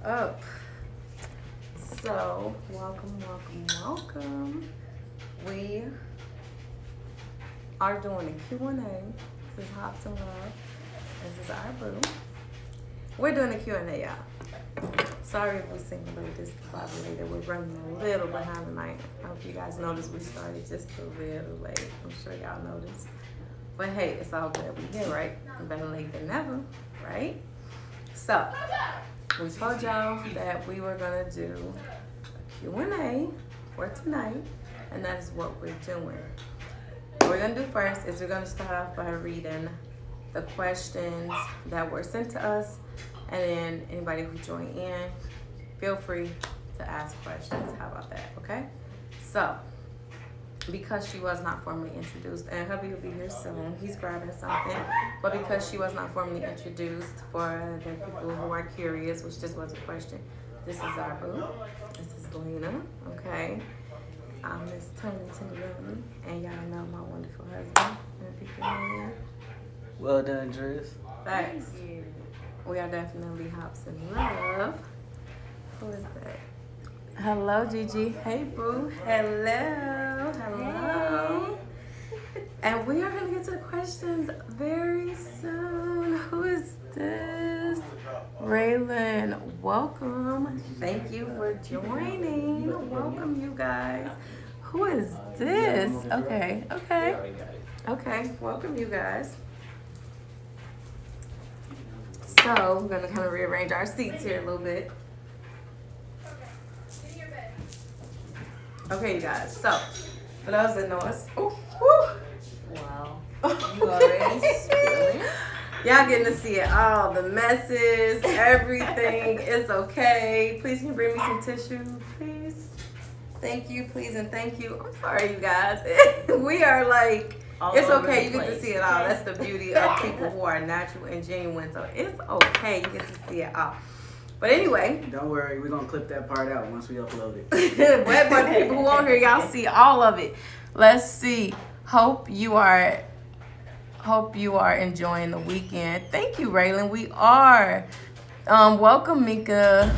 up? So, welcome. We are doing a Q&A. This is Hobson Love. This is our boo. We're doing a Q&A, y'all. Sorry if we seem a little discombobulated. We're running a little behind tonight. I hope you guys noticed we started just a little late. I'm sure y'all noticed. But hey, it's all good. We here, right? Better late than never, right? So, we told y'all that we were going to do a Q&A for tonight, and that is what we're doing. What we're going to do first is we're going to start off by reading the questions that were sent to us, and then anybody who joined in, feel free to ask questions. How about that, okay? So, because she was not formally introduced, and hubby will be here soon, he's grabbing something, but because she was not formally introduced, for the people who are curious, which this was a question, this is our boo, this is Lena, okay? I'm Miss Tony Tenderoni, and y'all know my wonderful husband. Well done, Driz. Thanks. We are definitely Hobson Love. Who is that? Hello, Gigi. Hey, boo. Hello. Hey. And we are going to get to the questions very soon. Who is this? Raylan, welcome. Thank you for joining. Welcome, you guys. Who is this? Okay. Welcome, you guys. So, we're going to kind of rearrange our seats here a little bit. Okay, you guys. So, for those that know us, Wow. You already spilling? Y'all getting to see it all. The messes, everything. It's okay. Please, can you bring me some tissue, please? Thank you, please, and thank you. I'm sorry, you guys. We are like... All it's over okay, you the get to place, see it all. okay? That's the beauty of people who are natural and genuine. So it's okay, you get to see it all. But anyway. Don't worry, we're going to clip that part out once we upload it. but people who on here, y'all see all of it. Let's see. Hope you are enjoying the weekend. Thank you, Raylan. We are. Welcome, Mika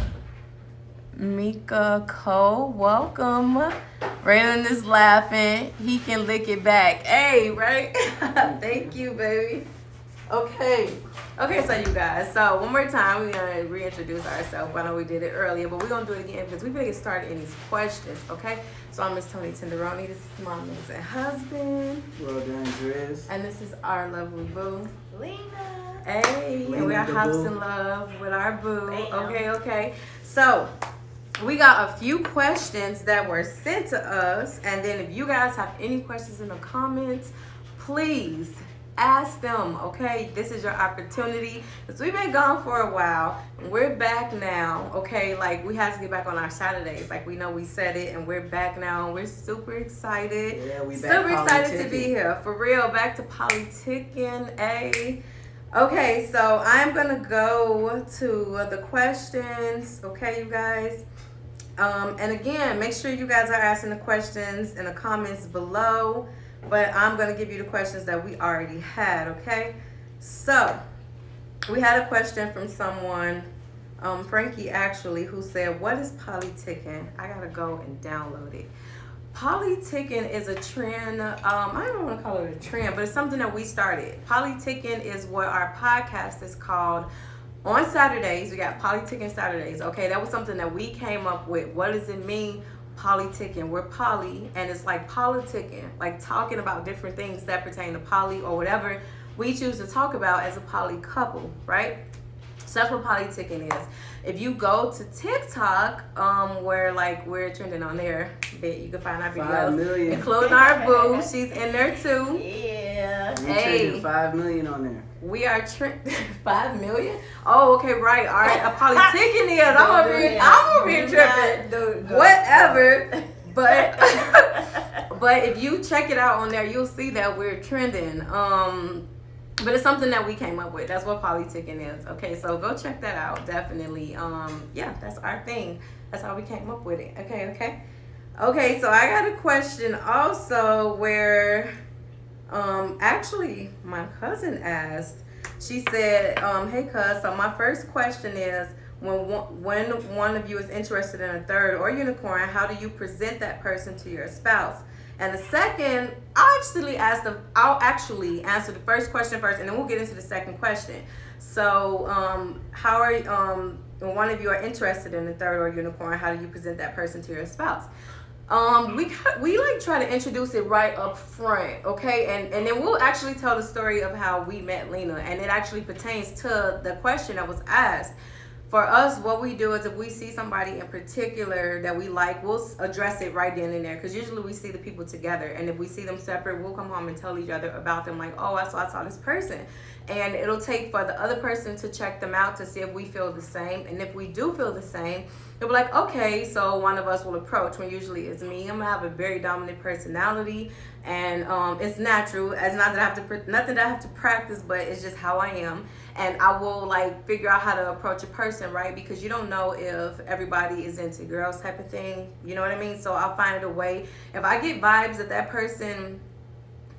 Cole, welcome. Raylan is laughing. He can lick it back. Hey, right? Thank you, baby. Okay, so you guys. So one more time, we're going to reintroduce ourselves. I know we did it earlier, but we're going to do it again because we're going to get started in these questions, okay? So I'm Miss Tony Tenderoni. This is my amazing husband. Well done, Driz. And this is our lovely boo. Lena. Hey, Lena and we are the Hobson boo. Love with our boo. Bam. Okay. So, we got a few questions that were sent to us. And then if you guys have any questions in the comments, please ask them, okay? This is your opportunity. Because we've been gone for a while. And we're back now, okay? Like, we have to get back on our Saturdays. Like, we know we said it. And we're back now. And we're super excited. Yeah, we back. Super excited to politicking. be here. For real. Back to politicking. Hey. Okay, so I'm gonna go to the questions, okay, you guys? And again, make sure you guys are asking the questions in the comments below, but I'm gonna give you the questions that we already had, okay? So, we had a question from someone, Frankie actually, who said, what is politicking? I gotta go and download it. Politicking is a trend. I don't want to call it a trend, but it's something that we started. Politicking is what our podcast is called. On Saturdays, we got Politicking Saturdays. Okay, that was something that we came up with. What does it mean, politicking? We're poly, and it's like politicking, like talking about different things that pertain to poly or whatever we choose to talk about as a poly couple, right? So that's what politicking is. If you go to TikTok, where like we're trending on there, you can find our 5 videos, million. including our boo. She's in there too. Yeah. We Hey. trended 5 million on there. We are 5 million. Oh, okay, right. All right. A politicking is. I'm over here tripping. Whatever. But if you check it out on there, you'll see that we're trending. But it's something that we came up with. That's what politicking is. Okay, so go check that out. Definitely. Yeah, that's our thing. That's how we came up with it. Okay, so I got a question also where actually my cousin asked. She said, hey cuz, so my first question is, when one of you is interested in a third or unicorn, how do you present that person to your spouse? And the second, I'll actually answer the first question first, and then we'll get into the second question. So, how are when one of you are interested in a third or unicorn, how do you present that person to your spouse? We like try to introduce it right up front, okay? And then we'll actually tell the story of how we met Lena, and it actually pertains to the question that was asked. For us, what we do is if we see somebody in particular that we like, we'll address it right then and there. Because usually we see the people together. And if we see them separate, we'll come home and tell each other about them. Like, oh, I saw this person. And it'll take for the other person to check them out to see if we feel the same. And if we do feel the same, they'll be like, okay, so one of us will approach. When usually it's me. I'm going to have a very dominant personality. And it's natural. It's not that I have to, nothing that I have to practice, but it's just how I am. And I will like figure out how to approach a person, right? Because you don't know if everybody is into girls type of thing. You know what I mean? So I'll find a way. If I get vibes that person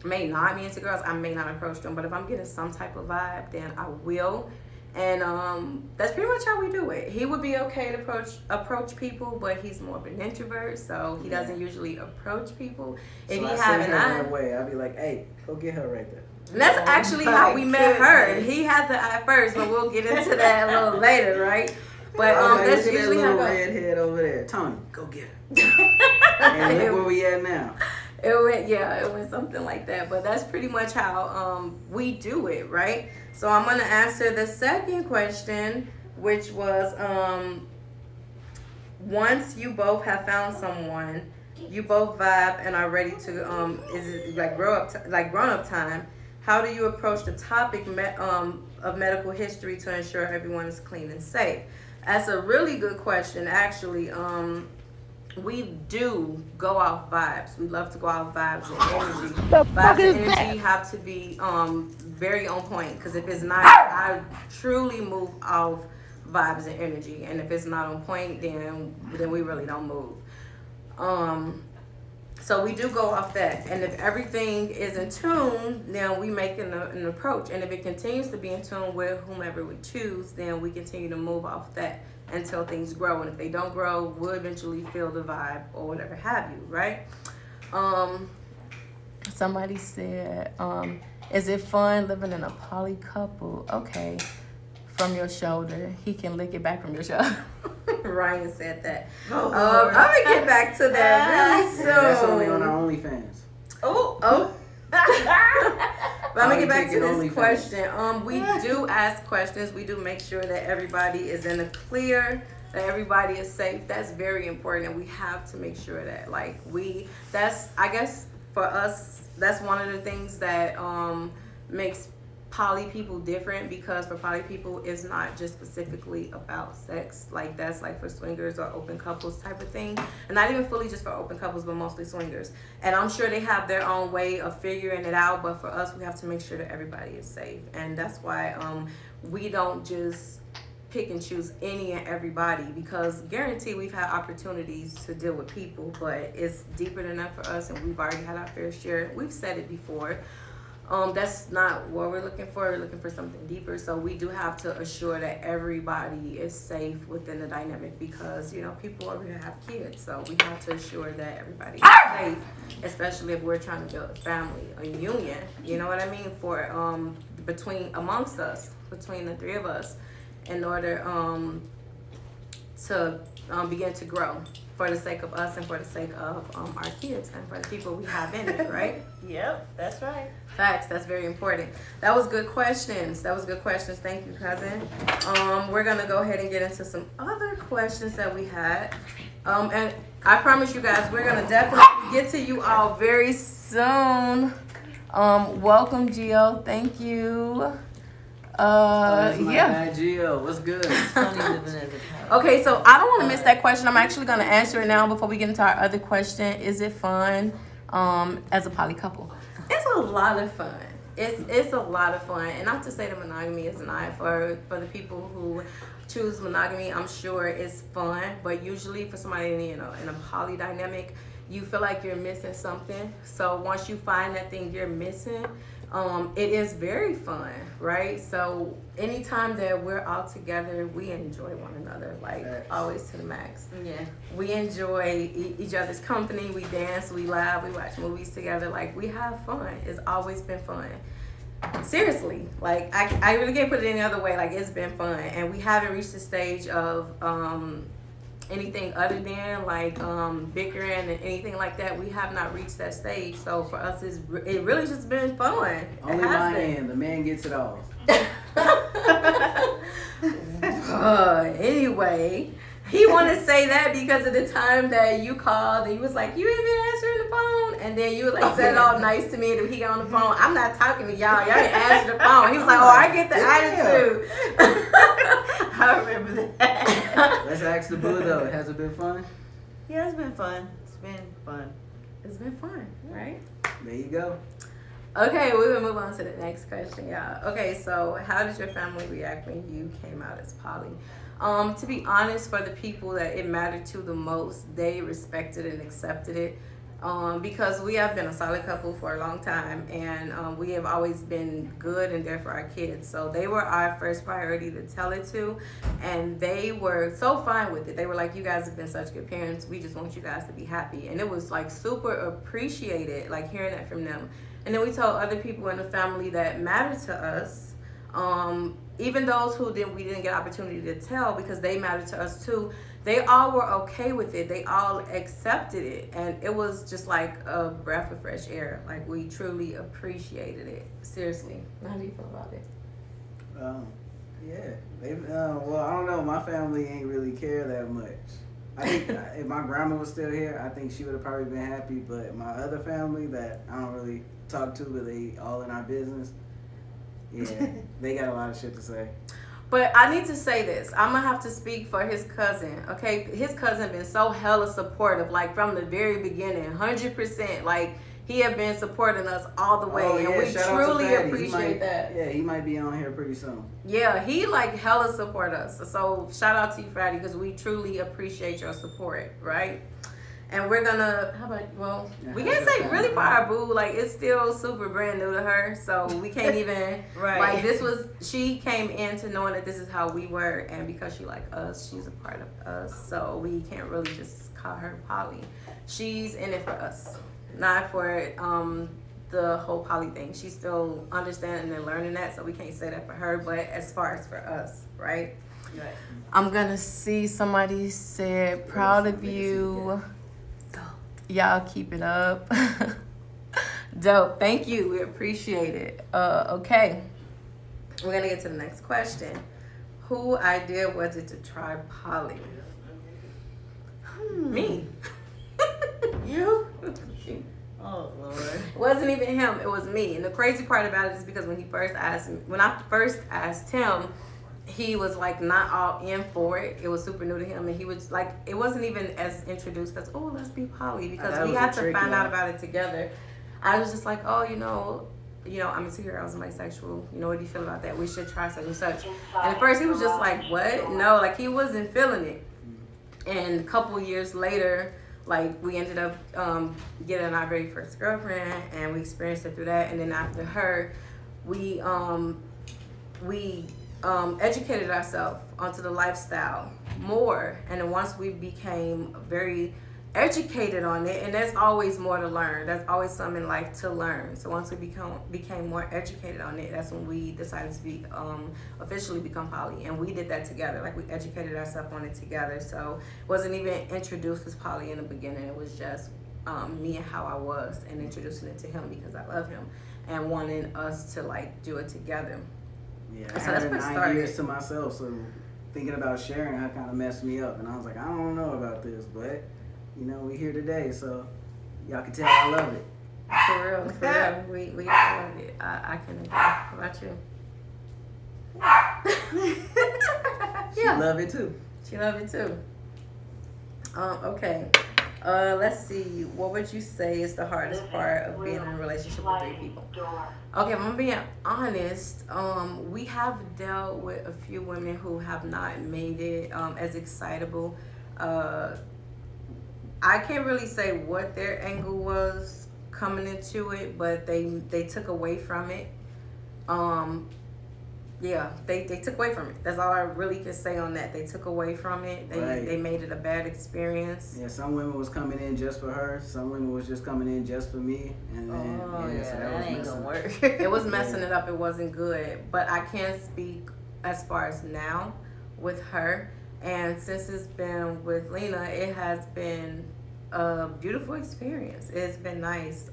may not be into girls, I may not approach them. But if I'm getting some type of vibe, then I will. And that's pretty much how we do it. He would be okay to approach people, but he's more of an introvert, so he doesn't usually approach people. If so he I having that way, I'll be like, hey, go get her right there. And that's actually how we met her. He had the eye first, but we'll get into that a little later, right? But that's usually that how little redhead over there. Tony, go get her. And look where we at now. It went something like that. But that's pretty much how we do it, right? So I'm gonna answer the second question, which was once you both have found someone, you both vibe and are ready to is it like grown up time. How do you approach the topic of medical history to ensure everyone is clean and safe? That's a really good question, actually. We do go off vibes. We love to go off vibes and energy. Vibes and energy have to be very on point, because if it's not, I truly move off vibes and energy. And if it's not on point, then we really don't move. So we do go off that, and if everything is in tune, then we make an approach. And if it continues to be in tune with whomever we choose, then we continue to move off that until things grow. And if they don't grow, we'll eventually feel the vibe or whatever have you, right? Somebody said, is it fun living in a poly couple? Okay, from your shoulder. He can lick it back from your shoulder. Ryan said that. I'm gonna get back to that really soon. That's only on our OnlyFans. Oh. But I'm gonna get back to this question. We do ask questions. We do make sure that everybody is in the clear, that everybody is safe. That's very important, and we have to make sure that I guess for us, that's one of the things that makes poly people different, because for poly people it's not just specifically about sex. Like that's like for swingers or open couples type of thing, and not even fully just for open couples, but mostly swingers. And I'm sure they have their own way of figuring it out, but for us we have to make sure that everybody is safe. And that's why we don't just pick and choose any and everybody, because guarantee we've had opportunities to deal with people, but it's deeper than that for us, and we've already had our fair share. We've said it before. That's not what we're looking for. We're looking for something deeper. So we do have to assure that everybody is safe within the dynamic, because, people over here have kids. So we have to assure that everybody is safe, especially if we're trying to build a family, a union, you know what I mean, for amongst us, between the three of us, in order to begin to grow for the sake of us and for the sake of our kids and for the people we have in it, right? Yep, that's right. Facts, that's very important. That was good questions. Thank you, cousin. We're gonna go ahead and get into some other questions that we had. And I promise you guys, we're gonna definitely get to you all very soon. Welcome, Gio. Thank you. That's my guy, Gio. What's good? Okay, so I don't want to miss that question. I'm actually gonna answer it now before we get into our other question. Is it fun as a poly couple? It's a lot of fun. It's a lot of fun, and not to say that monogamy is not for the people who choose monogamy. I'm sure it's fun, but usually for somebody in a poly dynamic, you feel like you're missing something. So once you find that thing you're missing, it is very fun, right? So anytime that we're all together, we enjoy one another, like always to the max. Yeah. We enjoy each other's company. We dance, we laugh, we watch movies together. Like, we have fun. It's always been fun. Seriously, like I really can't put it any other way. Like, it's been fun, and we haven't reached the stage of anything other than like bickering and anything like that. We have not reached that stage. So for us, it really just been fun. Only my end. The man gets it all. Anyway, he wanted to say that because of the time that you called and you was like, you ain't been answering the phone, and then you like said all nice to me and he got on the phone. I'm not talking to y'all. Y'all ain't answering the phone. He was like, oh, I get the attitude. I remember that. Let's ask the boo though. Has it been fun? Yeah, it's been fun. It's been fun. It's been fun, right? There you go. Okay, we're gonna move on to the next question, y'all. Okay, so how did your family react when you came out as poly? To be honest, for the people that it mattered to the most, they respected and accepted it. Because we have been a solid couple for a long time, and we have always been good and there for our kids. So they were our first priority to tell it to, and they were so fine with it. They were like, you guys have been such good parents. We just want you guys to be happy. And it was like super appreciated, like hearing that from them. And then we told other people in the family that mattered to us, even those who we didn't get opportunity to tell because they mattered to us too. They all were okay with it. They all accepted it. And it was just like a breath of fresh air. Like, we truly appreciated it. Seriously. How do you feel about it? Yeah. Well, I don't know. My family ain't really care that much. I think if my grandma was still here, I think she would have probably been happy. But my other family that I don't really talk to, but they all in our business, yeah, they got a lot of shit to say. But I need to say this. I'm going to have to speak for his cousin, okay? His cousin been so hella supportive, like from the very beginning, 100%. Like, he have been supporting us all the way, and we truly appreciate that. Yeah, he might be on here pretty soon. Yeah, he like hella support us. So shout out to you, Fatty, because we truly appreciate your support, right? And we're gonna, we can't say really for our boo, like it's still super brand new to her, so we can't even, right. Like she came into knowing that this is how we were, and because she like us, she's a part of us, so we can't really just call her poly. She's in it for us, not for the whole poly thing. She's still understanding and learning that, so we can't say that for her, but as far as for us, right? Right. I'm gonna see somebody said, proud of you. Y'all keep it up. Dope. Thank you. We appreciate it. Okay. We're going to get to the next question. Who idea was it to try poly? Me. You? Oh, Lord. It wasn't even him. It was me. And the crazy part about it is because when I first asked him, he was like not all in for it. It was super new to him, and he was like, it wasn't even as introduced as, oh, let's be poly, because we had to find out about it together. I was just like, oh, you know, I'm into girls, I'm bisexual. You know, what do you feel about that? We should try such and such. And at first he was just like, what? No, like he wasn't feeling it. And a couple years later, like we ended up getting our very first girlfriend, and we experienced it through that. And then after her, we educated ourselves onto the lifestyle more, and then once we became very educated on it, and there's always more to learn, there's always something in life to learn, so once we became more educated on it, that's when we decided to be officially become poly, and we did that together. Like, we educated ourselves on it together, so it wasn't even introduced as poly in the beginning. It was just me and how I was, and introducing it to him because I love him and wanting us to like do it together. Yeah, So I that's had what 9 started. years to myself, so thinking about sharing her kind of messed me up, and I was like, I don't know about this, but you know, we here today, so y'all can tell I love it. For real, we all love it. I can agree. How about you? She love it too. She love it too. Okay. Let's see. What would you say is the hardest part of being in a relationship with 3 people? Okay, if I'm being honest, we have dealt with a few women who have not made it as excitable. I can't really say what their angle was, coming into it, but they took away from it. Yeah, they took away from it. That's all I really can say on that. They took away from it. They made it a bad experience. Yeah, some women was coming in just for her. Some women was just coming in just for me. And then, so that ain't gonna work. It was messing it up. It wasn't good. But I can speak as far as now with her. And since it's been with Lena, it has been a beautiful experience. It's been nice.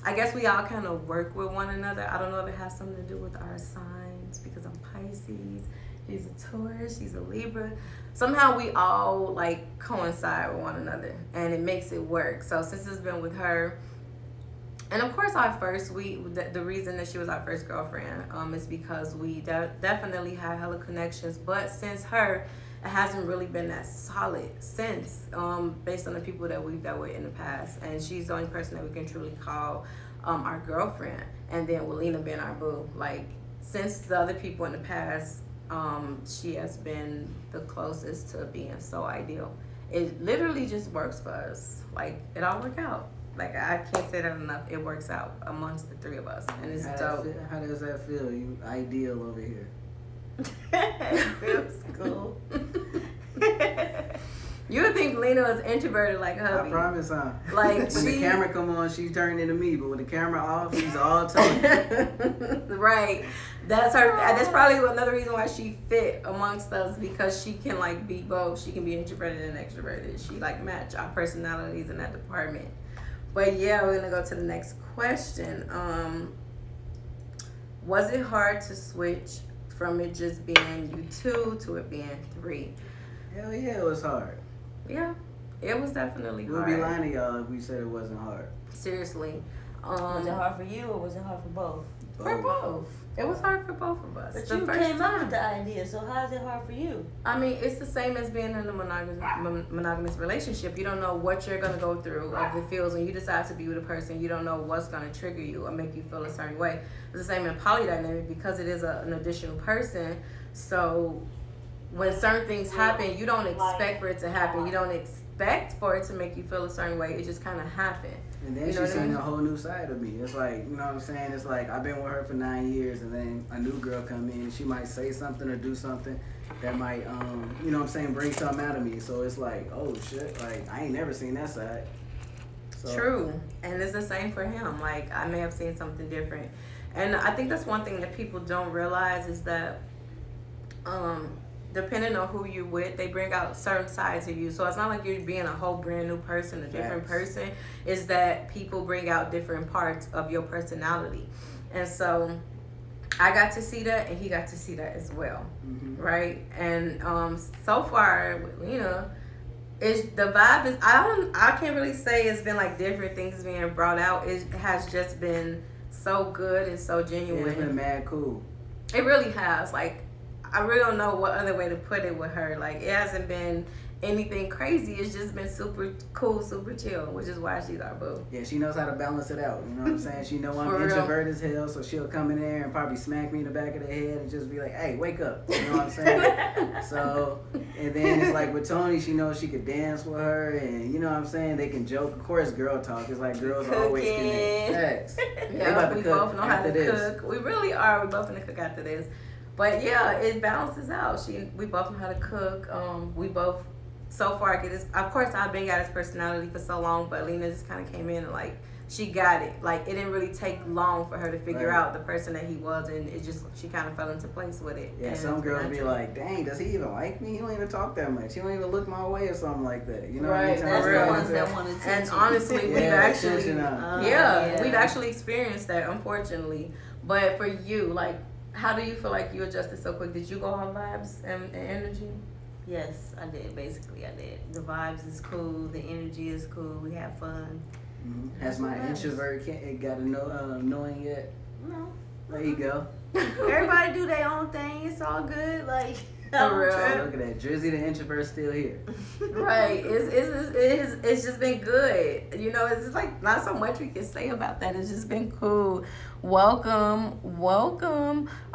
I guess we all kind of work with one another. I don't know if it has something to do with our signs, because I'm Pisces, she's a Taurus, she's a Libra. Somehow we all like coincide with one another, and it makes it work. So since it's been with her, and of course the reason that she was our first girlfriend is because we definitely had hella connections. But since her, it hasn't really been that solid since, based on the people that we've dealt with in the past. And she's the only person that we can truly call our girlfriend. And then with Lena being our boo. Like, since the other people in the past, she has been the closest to being so ideal. It literally just works for us. Like, it all works out. Like, I can't say that enough. It works out amongst the three of us. And it's dope. How does that feel? You ideal over here. Feels cool. You would think Lena was introverted like hubby. I promise, huh? Like, when the camera come on, she's turned into me, but when the camera off, she's all talking. Right. That's her. That's probably another reason why she fit amongst us, because she can like be both. She can be introverted and extroverted. She like match our personalities in that department. But yeah, we're gonna go to the next question. Was it hard to switch from it just being you two to it being three? Hell yeah, it was hard. Yeah, it was definitely hard. We'll be lying to y'all if we said it wasn't hard. Seriously. Was it hard for you, or was it hard for both? For both. It was hard for both of us. But the you first came up time. with the idea, so how is it hard for you? I mean, it's the same as being in a monogamous relationship. You don't know what you're going to go through, of the feels when you decide to be with a person. You don't know what's going to trigger you or make you feel a certain way. It's the same in polydynamic, because it is an additional person. So when certain things happen, you don't expect for it to happen. You don't expect for it to make you feel a certain way. It just kind of happened. And then she's seen a whole new side of me. It's like, you know what I'm saying? It's like, I've been with her for 9 years, and then a new girl come in, she might say something or do something that might, you know what I'm saying, bring something out of me. So it's like, oh shit, like, I ain't never seen that side. So. True. And it's the same for him. Like, I may have seen something different. And I think that's one thing that people don't realize is that, depending on who you're with, they bring out certain sides of you. So it's not like you're being a whole brand new person, a different person. It's that people bring out different parts of your personality. And so I got to see that, and he got to see that as well. Mm-hmm. Right? And so far with Lena, the vibe is, I can't really say it's been like different things being brought out. It has just been so good and so genuine. It's been mad cool. It really has. Like, I really don't know what other way to put it with her. Like, it hasn't been anything crazy. It's just been super cool, super chill, which is why she's our boo. Yeah, she knows how to balance it out. You know what I'm saying? She know I'm introverted as hell, so she'll come in there and probably smack me in the back of the head and just be like, hey, wake up. You know what I'm saying? So, and then it's like with Tony, she knows she could dance with her, and you know what I'm saying? They can joke. Of course, girl talk. It's like girls always connect. Facts. Yeah, we both know how to cook. We really are. We both gonna cook after this. But yeah, it balances out. We both know how to cook. We both so far get this. Of course, I've been got his personality for so long, but Lena just kind of came in and like she got it. Like, it didn't really take long for her to figure out the person that he was, and it just, she kind of fell into place with it. Yeah, and some girls be like, dang, does he even like me? He don't even talk that much. He don't even look my way or something like that. You know what I mean? That's the ones that want attention. And honestly, we've actually experienced that, unfortunately. But for you, like, how do you feel like you adjusted so quick? Did you go on vibes and energy? Yes, I did. Basically, I did. The vibes is cool. The energy is cool. We have fun. Mm-hmm. Has my introvert got annoying yet? No. There you go. Everybody do their own thing. It's all good. Like, for real. Look at that. Jersey the introvert still here. Right. It's just been good. You know, it's just like not so much we can say about that. It's just been cool. Welcome.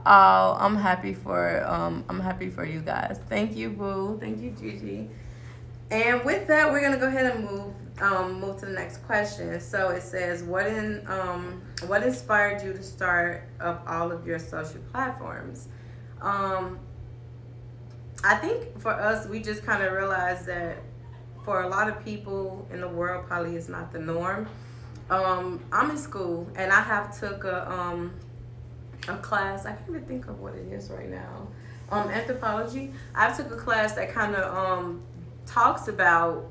I'm happy for you guys. Thank you, Boo. Thank you, Gigi. And with that, we're gonna go ahead and move move to the next question. So it says, what inspired you to start up all of your social platforms? I think for us, we just kind of realized that for a lot of people in the world, probably it's not the norm. I'm in school and I have took a class. I can't even think of what it is right now. Anthropology. I took a class that kind of talks about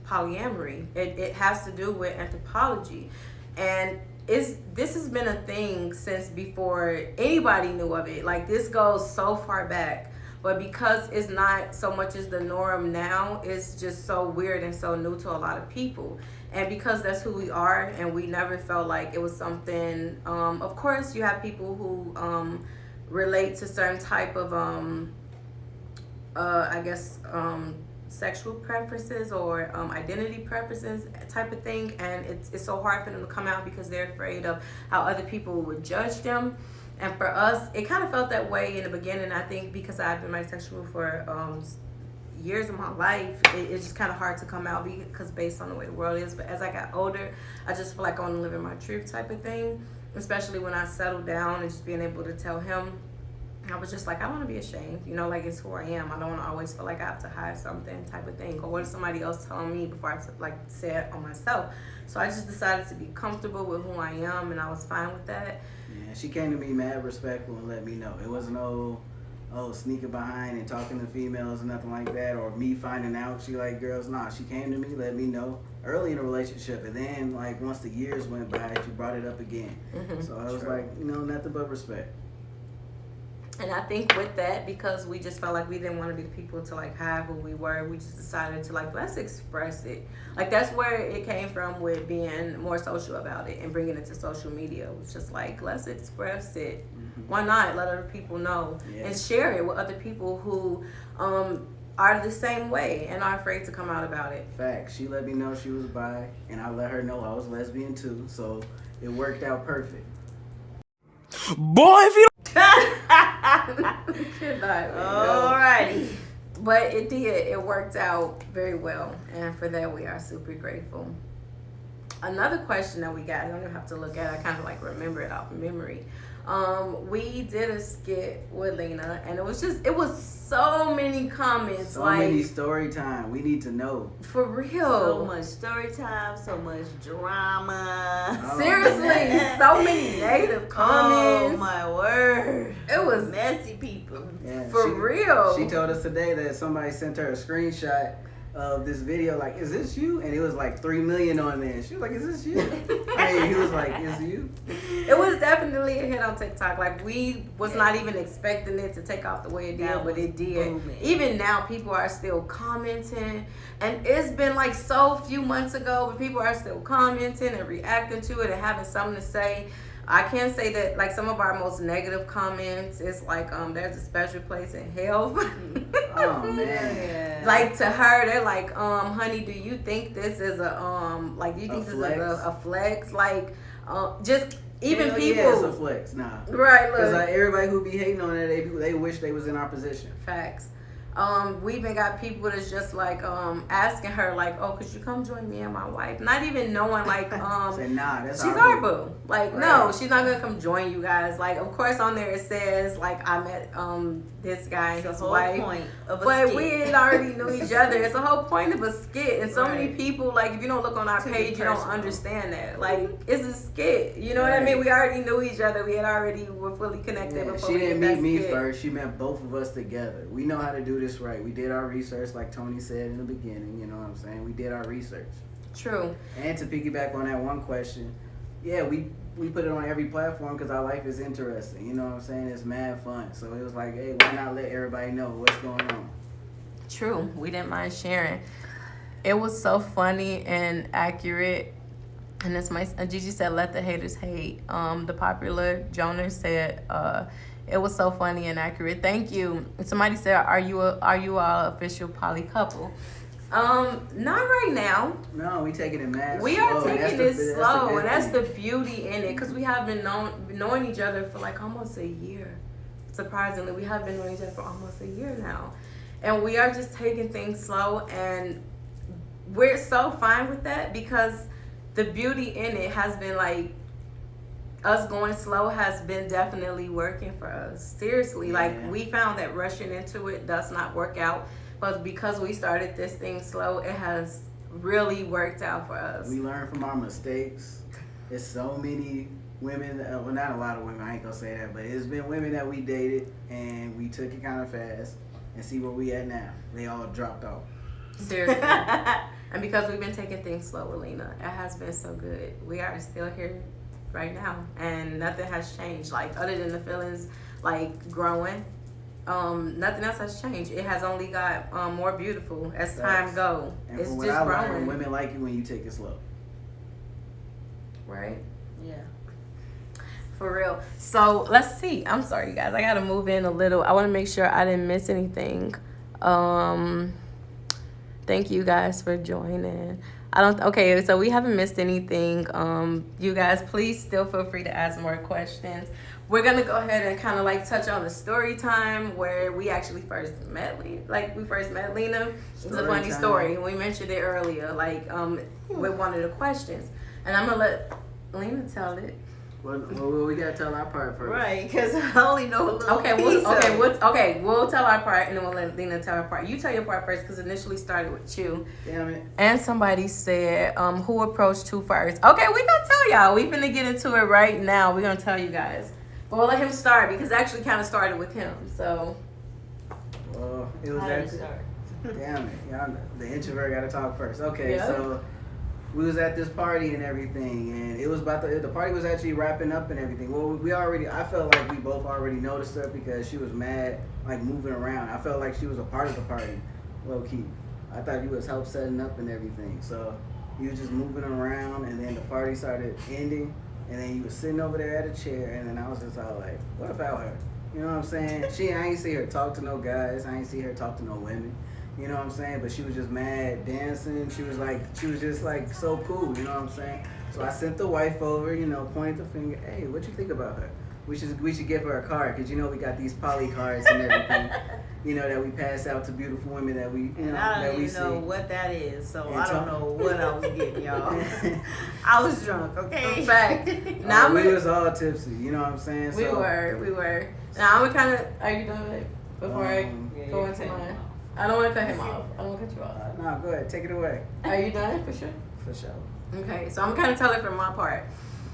polyamory. It has to do with anthropology, and this has been a thing since before anybody knew of it. Like, this goes so far back, but because it's not so much as the norm now, it's just so weird and so new to a lot of people. And because that's who we are, and we never felt like it was something. Of course, you have people who relate to certain type of sexual preferences or identity preferences type of thing, and it's so hard for them to come out because they're afraid of how other people would judge them. And for us, it kind of felt that way in the beginning. I think because I've been bisexual for years of my life, it's just kind of hard to come out because based on the way the world is. But as I got older, I just feel like I want to live in my truth type of thing, especially when I settled down and just being able to tell him. I was just like, I don't want to be ashamed, like it's who I am. I don't want to always feel like I have to hide something type of thing, or what is somebody else telling me before I say it on myself. So I just decided to be comfortable with who I am, and I was fine with that. Yeah, she came to me mad respectful and let me know. It wasn't sneaking behind and talking to females and nothing like that, or me finding out she like girls. Nah, she came to me, let me know early in the relationship, and then like once the years went by, she brought it up again. So I was like, nothing but respect. And I think with that, because we just felt like we didn't want to be the people to like hide who we were, we just decided to like, let's express it. Like, that's where it came from with being more social about it and bringing it to social media. It was just like, let's express it. Why not let other people know and share it with other people who are the same way and are afraid to come out about it. Facts. She let me know she was bi, and I let her know I was lesbian too, so it worked out perfect. Boy, if you Alrighty. But it did. It worked out very well, and for that we are super grateful. Another question that we got, I don't even have to look at it. I kind of like remember it off memory. We did a skit with Lena, and it was so many comments. So many story time. We need to know. For real. So much story time, so much drama. Seriously, so many negative comments. Oh my word. It was messy people. Yeah, real. She told us today that somebody sent her a screenshot of this video, like, is this you? And it was like 3 million on there. She was like, is this you? He was like, is you? It was definitely a hit on TikTok. Like, we was not even expecting it to take off the way it did, but it did. Booming. Even now, people are still commenting, and it's been like so few months ago, but people are still commenting and reacting to it and having something to say. I can say that, like, some of our most negative comments is like, there's a special place in hell. Oh man. Like, to her, they're like, honey, do you think this is do you think this is a flex? Like, just even people. Yeah, it's a flex. Nah. Right. Look. Because everybody who be hating on it, they wish they was in our position. Facts. We even got people that's just like asking her like, oh, could you come join me and my wife? Not even knowing like Say, nah, that's she's our boo. Like, right. No, she's not gonna come join you guys. Like, of course on there it says like I met this guy and his wife. Point of a but skit. We had already knew each other. It's the whole point of a skit. And so many people, like, if you don't look on our page, you don't understand that. Like, it's a skit. You know what I mean? We already knew each other. We were fully connected before she we didn't did meet me skit. first. She met both of us together. We know how to do this right. We did our research, like Tony said in the beginning. You know what I'm saying? We did our research. True. And to piggyback on that one question, yeah, we put it on every platform because our life is interesting. You know what I'm saying? It's mad fun. So it was like, hey, why not let everybody know what's going on? True. We didn't mind sharing. It was so funny and accurate. And that's Gigi said, let the haters hate. The popular Jonas said, it was so funny and accurate. Thank you. Somebody said, are you all official poly couple? Not right now. No, we taking it mad. We are taking it slow, and that's the beauty in it, because we have been knowing each other for like almost a year. Surprisingly, we have been knowing each other for almost a year now, and we are just taking things slow and we're so fine with that because the beauty in it has been like us going slow has been definitely working for us. Seriously, like we found that rushing into it does not work out, but because we started this thing slow, it has really worked out for us. We learn from our mistakes. There's so many women, well, not a lot of women, I ain't gonna say that, but it's been women that we dated and we took it kind of fast, and see where we at now. They all dropped off. Seriously. And because we've been taking things slow, Alina, it has been so good. We are still here right now, and nothing has changed. Like, other than the feelings, like, growing, nothing else has changed. It has only got more beautiful as time go. And it's from what just I growing. learned, women like you when you take it slow. Right? Yeah. For real. So let's see. I'm sorry, you guys. I gotta move in a little. I want to make sure I didn't miss anything. Thank you guys for joining. Okay, so we haven't missed anything. You guys, please still feel free to ask more questions. We're gonna go ahead and kind of like touch on the story time where we actually first met Lena. It's a funny story. We mentioned it earlier, like with one of the questions. And I'm gonna let Lena tell it. Well, we gotta tell our part first. Right, because I only know a little We'll tell our part and then we'll let Lena tell her part. You tell your part first because initially started with you. Damn it. And somebody said, who approached who first? Okay, we gonna tell y'all. We finna get into it right now. We're gonna tell you guys. But we'll let him start because it actually kind of started with him. So. Well, it was damn it. Y'all, the introvert gotta talk first. Okay, so we was at this party and everything, and it was about the party was actually wrapping up and everything. Well, I felt like we both already noticed her because she was mad, like moving around. I felt like she was a part of the party, low key. I thought you was help setting up and everything. So you was just moving around, and then the party started ending, and then you was sitting over there at a chair, and then I was just all like, what about her? You know what I'm saying? I ain't see her talk to no guys. I ain't see her talk to no women. You know what I'm saying? But she was just mad, dancing. She was just like so cool. You know what I'm saying? So I sent the wife over, pointed the finger. Hey, what you think about her? We should give her a card because we got these poly cards and everything. That we pass out to beautiful women that we I don't even know what that is, so I don't know what I was getting, y'all. I was drunk, okay? In fact, we was all tipsy. You know what I'm saying? We were. Now I'm kind of. Are you done with it before I go into mine? I don't want to cut him off. I don't want to cut you off. No, go ahead. Take it away. Are you done? For sure? For sure. Okay, so I'm kind of telling from my part.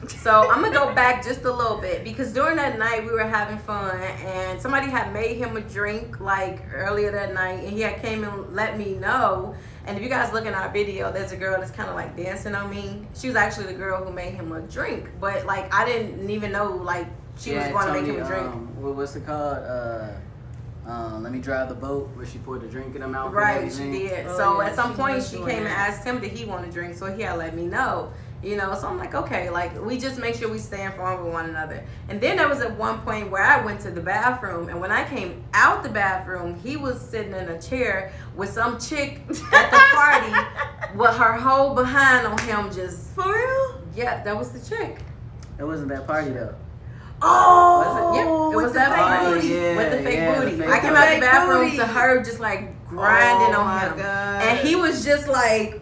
So I'm going to go back just a little bit because during that night we were having fun and somebody had made him a drink like earlier that night and he had came and let me know. And if you guys look in our video, there's a girl that's kind of like dancing on me. She was actually the girl who made him a drink. But like I didn't even know like she was going to make him a drink. What's it called? Let me drive the boat where she poured the drink in her mouth. Right, she did. So at some point she came and asked him did he want a drink, so he had let me know. So I'm like, okay, like we just make sure we stay informed with one another. And then there was at one point where I went to the bathroom, and when I came out the bathroom, he was sitting in a chair with some chick at the party with her whole behind on him just. For real? Yeah, that was the chick. It wasn't that party though. Oh, yeah, it was that party with the fake booty. I came out the bathroom to her just like grinding on him, and he was just like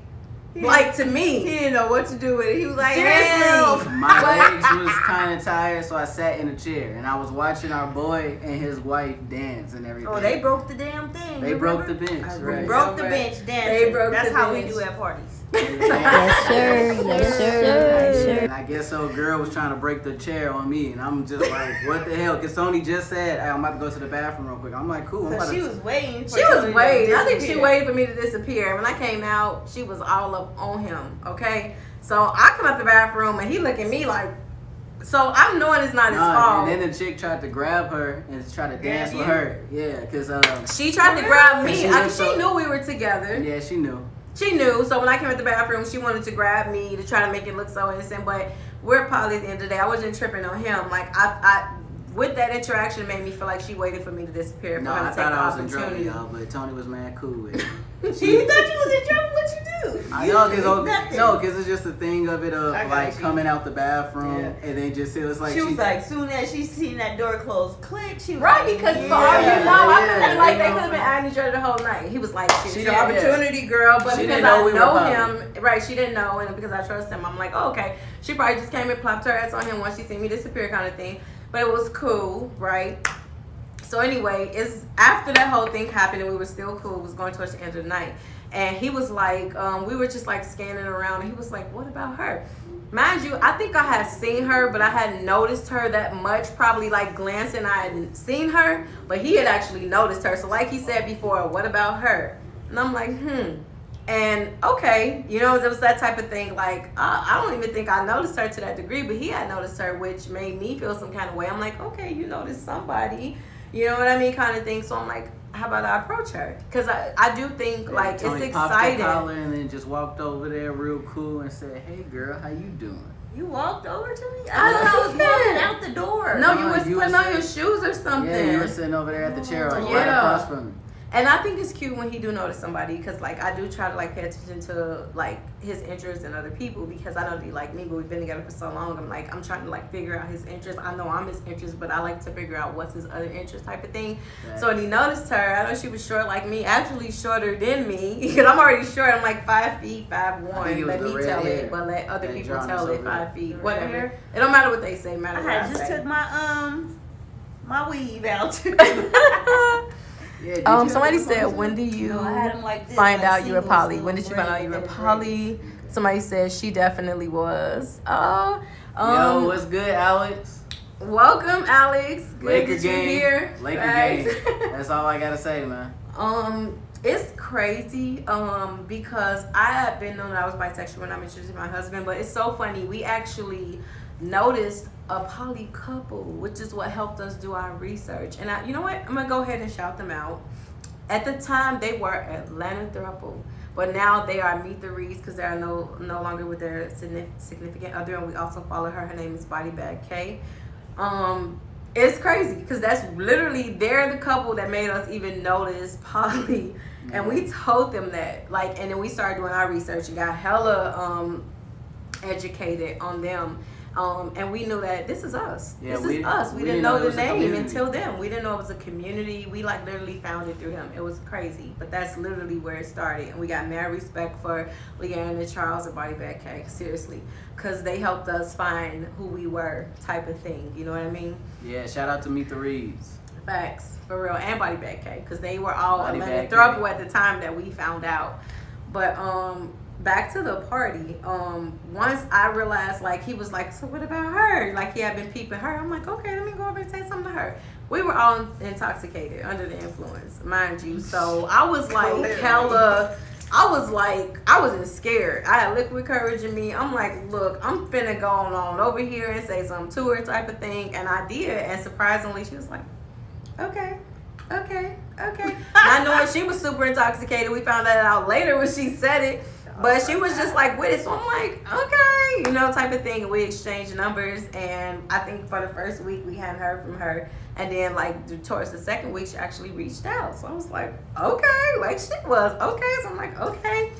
to me. He didn't know what to do with it. He was like, seriously. My legs was kind of tired, so I sat in a chair and I was watching our boy and his wife dance and everything. Oh, they broke the damn thing. They broke the bench. Right. Broke the bench dancing. That's how we do at parties. Yes, sir. Yes, sir. And I guess old girl was trying to break the chair on me, and I'm just like, what the hell? Because Tony just said, hey, I'm about to go to the bathroom real quick. I'm like, cool. So she was waiting. She was waiting. I think she waited for me to disappear. When I came out, she was all up on him. Okay, so I come out the bathroom, and he look at me like. So I'm knowing it's not his fault. And then the chick tried to grab her and try to dance with her. Yeah, because she tried to grab me. She knew we were together. Yeah, she knew. She knew. So when I came out the bathroom, she wanted to grab me to try to make it look so innocent. But we're probably at the end of the day. I wasn't tripping on him. Like I with that interaction, made me feel like she waited for me to disappear. No, I thought I was in trouble, y'all. But Tony was mad cool with it. She thought you was in trouble. What you do? I know, Nothing. because it's just a thing of it of I got like you. coming out the bathroom Yeah. and then just it was like She was like, soon as she seen that door close, click. She was Right, like, because yeah. for all you know, I could Yeah, have like you they know could have been what I'm eyeing each other the whole night. He was like, She she's the didn't- opportunity girl, but She because didn't know I we were know popping. him, right? She didn't know, and because I trust him, I'm like, oh, okay. She probably just came and plopped her ass on him once she seen me disappear, kind of thing. But it was cool, right? So anyway, it's after that whole thing happened and we were still cool. It was going towards the end of the night. And he was like, we were just like scanning around and he was like, what about her? Mind you, I think I had seen her, but I hadn't noticed her that much. Probably like glancing, I hadn't seen her, but he had actually noticed her. So like he said before, what about her? And I'm like, And okay, you know, it was that type of thing. Like, I don't even think I noticed her to that degree, but he had noticed her, which made me feel some kind of way. I'm like, okay, you noticed somebody. You know what I mean, kind of thing. So I'm like, how about I approach her? Because I do think like Tony it's popped the exciting. collar and then just walked over there real cool and said, "Hey girl, how you doing?" You walked over to me? I I was know. walking out the door. No, you No, was you putting was on your shoes or something. Yeah, you were sitting over there at the chair, like right Yeah. across from me. And I think it's cute when he do notice somebody, because like I do try to like pay attention to like his interests in other people, because I know he like me, but we've been together for so long. I'm trying to like figure out his interests. I know I'm his interest, but I like to figure out what's his other interest type of thing. Right. So when he noticed her, I know she was short like me, actually shorter than me, because I'm already short. I'm like 5 feet, 5'1". Let me tell it, but let other that people drawn tell us it. over 5 feet, The red whatever. hair? It don't matter what they say. I Matter what had I just say. took my weave out. Yeah, did you Somebody have a said, ponytail? when do you No, I had 'em like this, find like out you were singles, poly? little When did you find out you were braids, poly? Somebody said she definitely was. Oh, Yo, what's good, Alex? welcome, Alex. Good Laker that you're game. here. Laker Right? game. That's all I gotta say, man. It's crazy because I had been known that I was bisexual when I introduced my husband, but it's so funny. We actually noticed a poly couple, which is what helped us do our research. And you know what? I'm gonna go ahead and shout them out. At the time, they were Atlanta throuple, but now they are Meet the Reeds because they are no longer with their significant other, and we also follow her. Her name is Body Bag K. It's crazy because that's literally they're the couple that made us even notice poly, and we told them that and then we started doing our research and got hella educated on them. And we knew that this is us. Yeah, this is us. We didn't know it the was a name community. until then. We didn't know it was a community. We literally found it through them. It was crazy, but that's literally where it started. And we got mad respect for Leanne and Charles and Body Bag Cake, seriously, because they helped us find who we were, type of thing. You know what I mean? Yeah, shout out to Meet the Reeds. Facts, for real, and Body Bag Cake, because they were all Body Atlanta Bag throuple at the time that we found out. But back to the party. Once I realized, he was like, so what about her? Like, he had been peeping her. I'm like, okay, let me go over and say something to her. We were all intoxicated, under the influence, mind you. So I was like, I wasn't scared. I had liquid courage in me. I'm like, look, I'm finna go on over here and say something to her, type of thing. And I did. And surprisingly, she was like, okay. Not knowing she was super intoxicated. We found that out later when she said it. But she was just like with it. So I'm like, okay, type of thing. And we exchanged numbers. And I think for the first week we hadn't heard from her. And then towards the second week she actually reached out. So I was like, okay, she was okay. So I'm like, okay.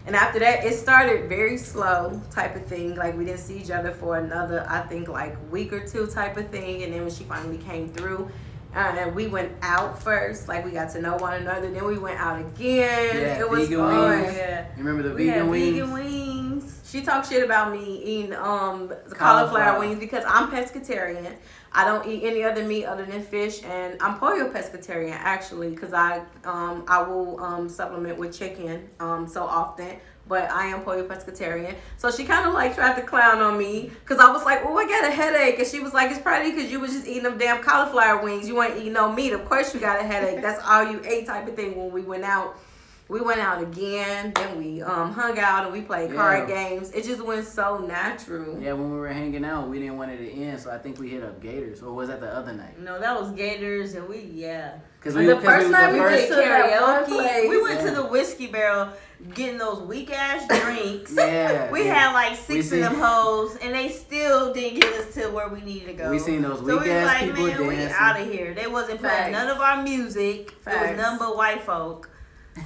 And after that, it started very slow type of thing. We didn't see each other for another, I think, week or two type of thing. And then when she finally came through, and we went out first, we got to know one another. Then we went out again. Yeah, it was vegan fun. wings. Yeah. You remember the We had vegan wings? vegan wings. She talked shit about me eating the cauliflower wings because I'm pescatarian. I don't eat any other meat other than fish, and I'm polio pescatarian actually because I will supplement with chicken so often. But I am polio pescatarian. So she kind of tried to clown on me because I was like, oh, I got a headache. And she was like, it's probably because you was just eating them damn cauliflower wings. You weren't eating no meat. Of course you got a headache. That's all you ate type of thing when we went out. We went out again. Then we hung out and we played card games. It just went so natural. Yeah, when we were hanging out, we didn't want it to end. So I think we hit up Gators. Or was that the other night? No, that was Gators, and Because The first night we did went to that one karaoke. place. We went to the Whiskey Barrel getting those weak ass drinks. Yeah. We had 6 of them hoes, and they still didn't get us to where we needed to go. We seen those So we was weak ass like, people man, we dancing. out of here. They wasn't playing Facts. none of our music. It Facts. was none but white folk.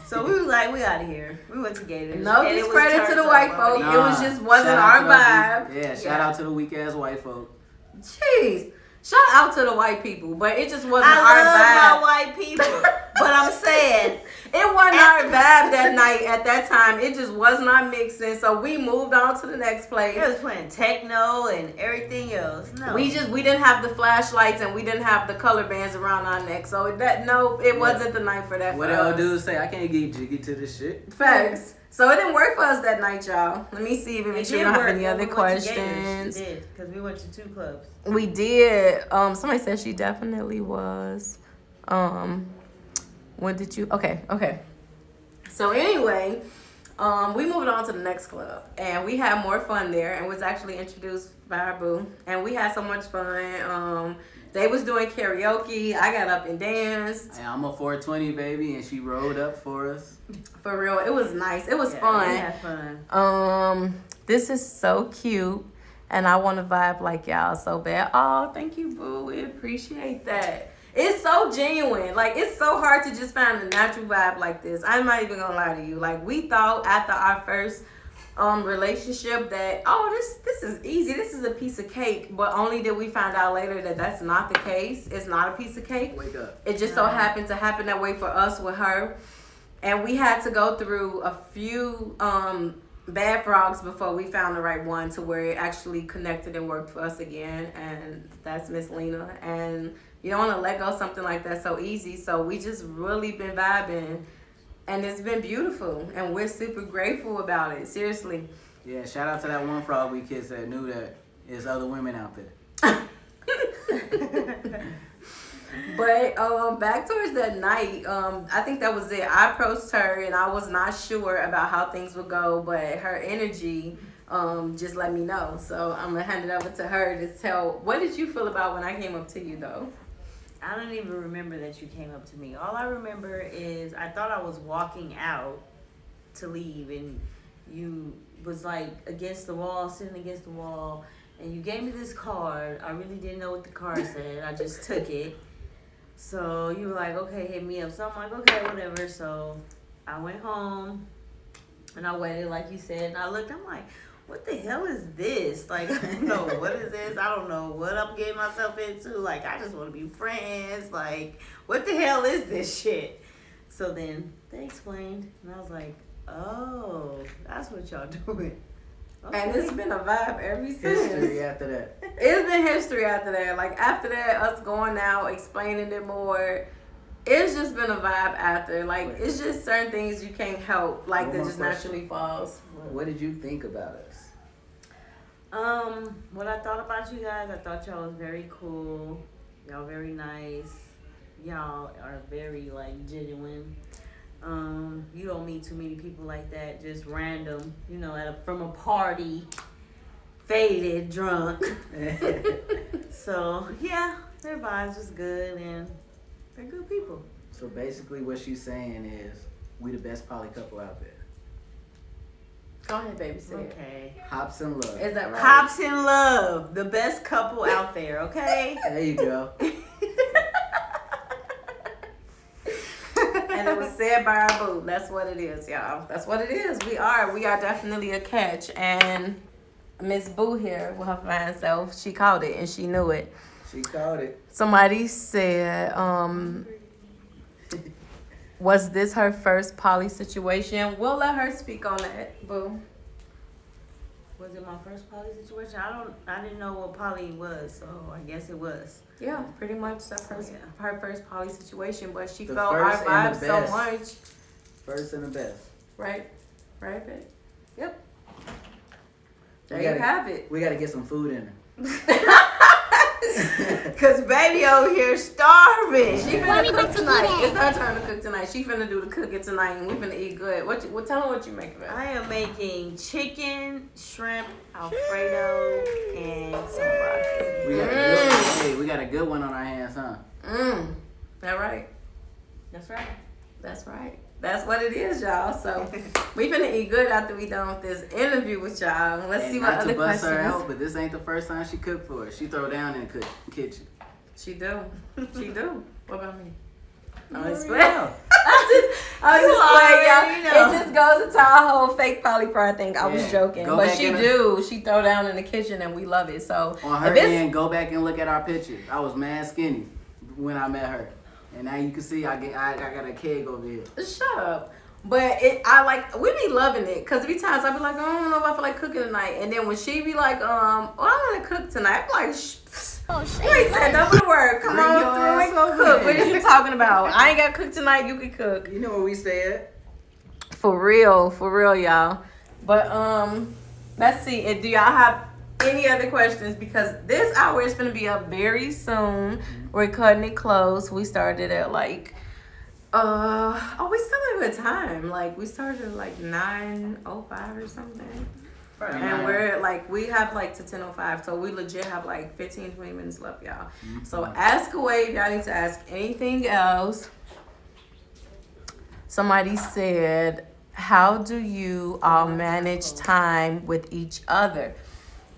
So we was like, we out of here. We went to Gators. No and it was discredit to the turned white up folk. already. It was just wasn't shout our out to those vibe. weak- shout out to the weak ass white folk. Jeez. Shout out to the white people, but it just wasn't I our love vibe. my white people, but I'm saying It wasn't our vibe that night at that time. It just was not mixing. So we moved on to the next place. it was playing techno and everything else. No, We didn't have the flashlights and we didn't have the color bands around our neck. So it wasn't the night for that. What for the old us. dudes say? I can't get jiggy to this shit. Facts. So it didn't work for us that night, y'all. Let me see if we it don't did have work any when other we went to Gators. questions. It did, because we went to 2 clubs. We did. Somebody said she definitely was. When did you? Okay. So anyway, we moved on to the next club, and we had more fun there, and was actually introduced by our boo, and we had so much fun. They was doing karaoke. I got up and danced. Hey, I'm a 420 baby, and she rolled up for us. For real, it was nice. It was We fun. had fun. This is so cute, and I want to vibe like y'all so bad. Oh, thank you, boo. We appreciate that. It's so genuine. Like, it's so hard to just find a natural vibe like this. I'm not even gonna lie to you. Like, we thought after our first relationship that, this is easy. This is a piece of cake. But only did we find out later that that's not the case. It's not a piece of cake. Wake up. It just so happened to happen that way for us with her. And we had to go through a few bad frogs before we found the right one to where it actually connected and worked for us again. And that's Miss Lena. And you don't want to let go of something like that so easy. So we just really been vibing. And it's been beautiful. And we're super grateful about it. Seriously. Yeah, shout out to that one frog we kissed that knew that there's other women out there. But back towards that night, I think that was it. I approached her and I was not sure about how things would go, but her energy just let me know. So I'm gonna hand it over to her to tell. What did you feel about when I came up to you though? I don't even remember that you came up to me. All I remember is I thought I was walking out to leave, and you was like against the wall, sitting against the wall, and you gave me this card. I really didn't know what the card said. I just took it. So you were like, okay, hit me up. So I'm like, okay, whatever. So I went home and I waited like you said, and I looked, I'm like, what the hell is this? Like, I don't know, what is this? I don't know what I'm getting myself into. Like, I just want to be friends. Like, what the hell is this shit? So then they explained, and I was like, oh, that's what y'all doing. Okay. And it's been a vibe ever since. History after that. It's been history after that. Like after that, us going out, explaining it more. It's just been a vibe after. Like it's just certain things you can't help. Like One that more just question. naturally falls. What did you think about us? What I thought about you guys, I thought y'all was very cool. Y'all very nice. Y'all are very like genuine. You don't meet too many people like that, just random, you know, from a party, faded, drunk. So yeah, their vibes was good and they're good people. So basically what she's saying is we the best poly couple out there. Go ahead, baby. Say it. Okay. Hobson Love. Is that right? Hobson Love, the best couple out there, okay? There you go. And it was said by our boo. That's what it is, y'all. That's what it is. We are definitely a catch. And Miss Boo here with her fine self, she called it and she knew it. She called it. Somebody said, was this her first poly situation? We'll let her speak on that, boo. Was it my first poly situation? I didn't know what poly was, so I guess it was. Yeah, pretty much her first poly situation, but she The felt our first and vibe the so best. much. First and the best. Right, babe? Yep. There We you gotta- have it. We got to get some food in her. Cause baby over here starving. She finna cook tonight. It's her turn to cook tonight. She finna do the cooking tonight, and we finna eat good. Tell her what you make of it. I am making chicken, shrimp, Alfredo, and some broccoli. We got a good one on our hands, huh? That right. That's right. That's right. That's what it is, y'all. So we finna eat good after we done with this interview with y'all. Let's And see what not other to bust questions. her out, but this ain't the first time she cooked for us. She throw down in the kitchen. She do. She do. What about me? No, it's it's well. well. I was just playing, y'all. know. It just goes into our whole fake poly pride thing. I was joking, Go but back she throw down in the kitchen and we love it. So on her end, go back and look at our pictures. I was mad skinny when I met her, and now you can see I got a keg over here. Shut up. But we be loving it, cause every times I be like, I don't know if I feel like cooking tonight, and then when she be like, I want to cook tonight, I'm like, you ain't said double the word. Come on through and cook. What are you talking about? I ain't got to cook tonight. You can cook. You know where we stay at? For real, y'all. But let's see. Do y'all have any other questions? Because this hour is gonna be up very soon. We're cutting it close. We started at like we still have a good time. Like we started at like 9:05 or something. Right. And we're like, we have like to 10:05, so we legit have like 15-20 minutes left, y'all. Mm-hmm. So ask away if y'all need to ask anything else. Somebody said, how do you all manage time with each other?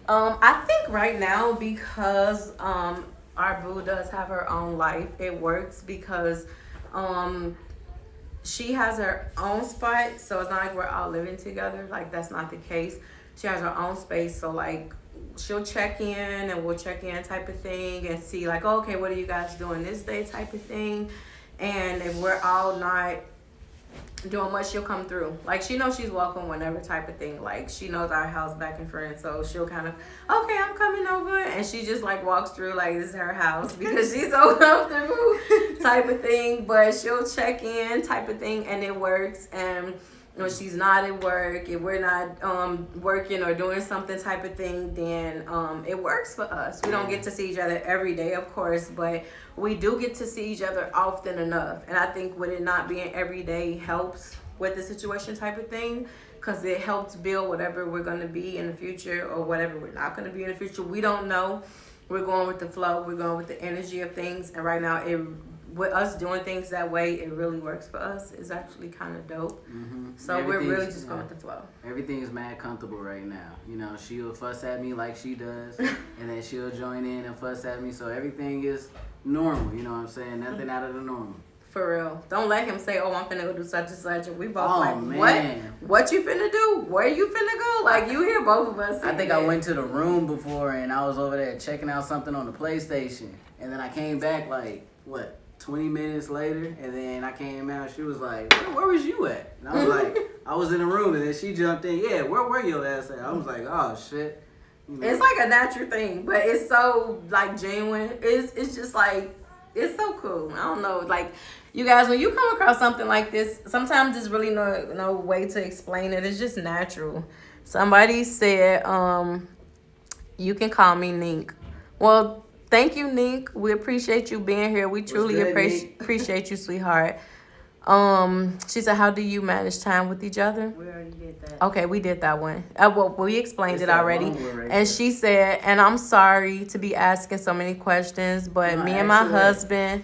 I think right now, because our boo does have her own life, it works because she has her own spot, so it's not like we're all living together. Like, that's not the case. She has her own space, so like she'll check in and we'll check in type of thing and see like, oh, okay, what are you guys doing this day type of thing. And if we're all not doing much, she'll come through. Like, she knows she's welcome whenever type of thing. Like, she knows our house back and front, so she'll kind of, okay, I'm coming over, and she just like walks through like this is her house because she's so comfortable type of thing. But she'll check in type of thing, and it works. And when she's not at work, if we're not working or doing something type of thing, then it works for us. We don't get to see each other every day, of course, but we do get to see each other often enough. And I think with it not being every day helps with the situation type of thing, because it helps build whatever we're going to be in the future or whatever we're not going to be in the future. We don't know. We're going with the flow. We're going with the energy of things. And right now, with us doing things that way, it really works for us. It's actually kind of dope. Mm-hmm. So we're really just going with the flow. Everything is mad comfortable right now. You know, she'll fuss at me like she does, and then she'll join in and fuss at me. So everything is normal. You know what I'm saying? Nothing out of the normal. For real. Don't let him say, oh, I'm finna go do such and such. And we both man. What you finna do? Where you finna go? Like, you hear both of us. I think I went to the room before, and I was over there checking out something on the PlayStation. And then I came back like, 20 minutes later, and then I came out, she was like, where was you at? And I was like, I was in the room, and then she jumped in, yeah, where were your ass at? I was like, oh, shit. You know? It's like a natural thing, but it's so, like, genuine. It's just, like, it's so cool. I don't know. Like, you guys, when you come across something like this, sometimes there's really no way to explain it. It's just natural. Somebody said, you can call me Nink. Well, thank you, Nink. We appreciate you being here. We truly appreciate you, sweetheart. She said, how do you manage time with each other? We already did that. Okay, we did that one. Well, we explained it already. And she said, and I'm sorry to be asking so many questions, but me and my husband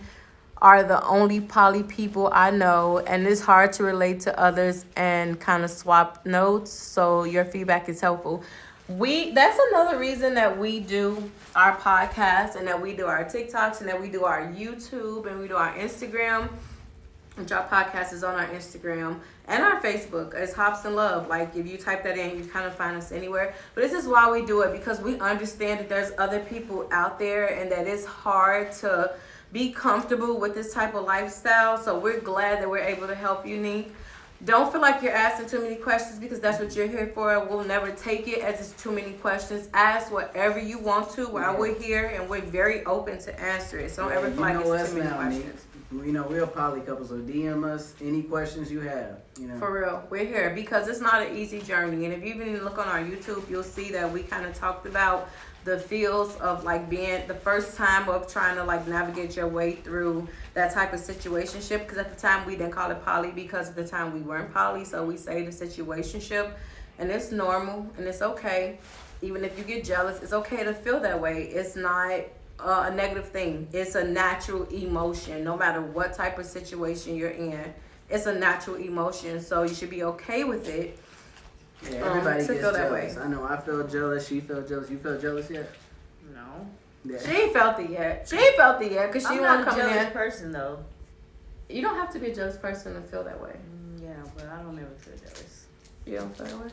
are the only poly people I know, and it's hard to relate to others and kind of swap notes, so your feedback is helpful. That's another reason that we do our podcast and that we do our TikToks and that we do our YouTube and we do our Instagram, which our podcast is on our Instagram and our Facebook. It's Hobson Love. Like, if you type that in, you kind of find us anywhere. But this is why we do it, because we understand that there's other people out there and that it's hard to be comfortable with this type of lifestyle. So we're glad that we're able to help you, Nick. Don't feel like you're asking too many questions, because that's what you're here for. We'll never take it as it's too many questions. Ask whatever you want to while we're here, and we're very open to answer it. So don't ever feel like it's too many questions. You know, we're a poly couple, so DM us any questions you have. You know, for real, we're here because it's not an easy journey. And if you even look on our YouTube, you'll see that we kind of talked about the feels of like being the first time of trying to like navigate your way through that type of situationship. Because at the time we didn't call it poly because at the time we weren't poly, so we say the situationship, and it's normal and it's okay. Even if you get jealous, it's okay to feel that way. It's not a negative thing. It's a natural emotion. No matter what type of situation you're in, it's a natural emotion. So you should be okay with it. Yeah, everybody gets jealous. I know I felt jealous. She felt jealous. You felt jealous yet? No. Yeah. She ain't felt it yet. She ain't felt it yet because she I'm wasn't not a coming jealous in. person though. You don't have to be a jealous person to feel that way. Yeah, but I don't ever feel jealous. You don't feel that way?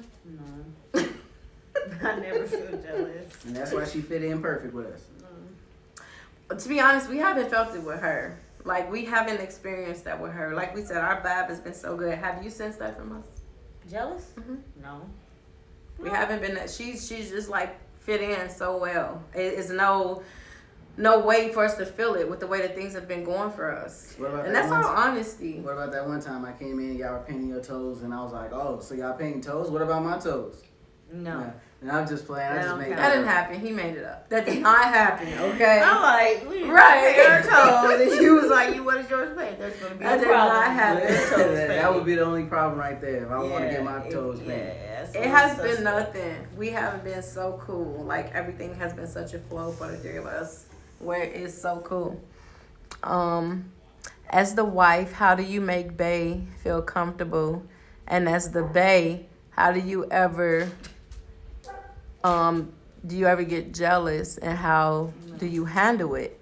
No. I never feel jealous. And that's why she fit in perfect with us. But to be honest, we haven't felt it with her. Like, we haven't experienced that with her. Like we said, our vibe has been so good. Have you sensed that from us? Jealous? Mhm. No. We haven't been that. She's just like fit in so well. It's no way for us to feel it with the way that things have been going for us. What about And that that's one all time? honesty. What about that one time I came in and y'all were painting your toes and I was like, oh, so y'all painting toes? What about my toes? No. Yeah. And I'm just playing. I That just don't made count. That that didn't up. happen. He made it up. That did not happen, okay? I'm like, we Right. paint our toes. And she was like, what is yours paint? There's going to be That a did problem. not happen. with your toes That would painted. be the only problem right there if I want to get my Yeah, toes painted. Yeah, It has been nothing. We haven't been so cool. Like, everything has been such a flow for the three of us, where it's so cool. As the wife, how do you make Bae feel comfortable? And as the Bae, how do you ever get jealous, and how do you handle it?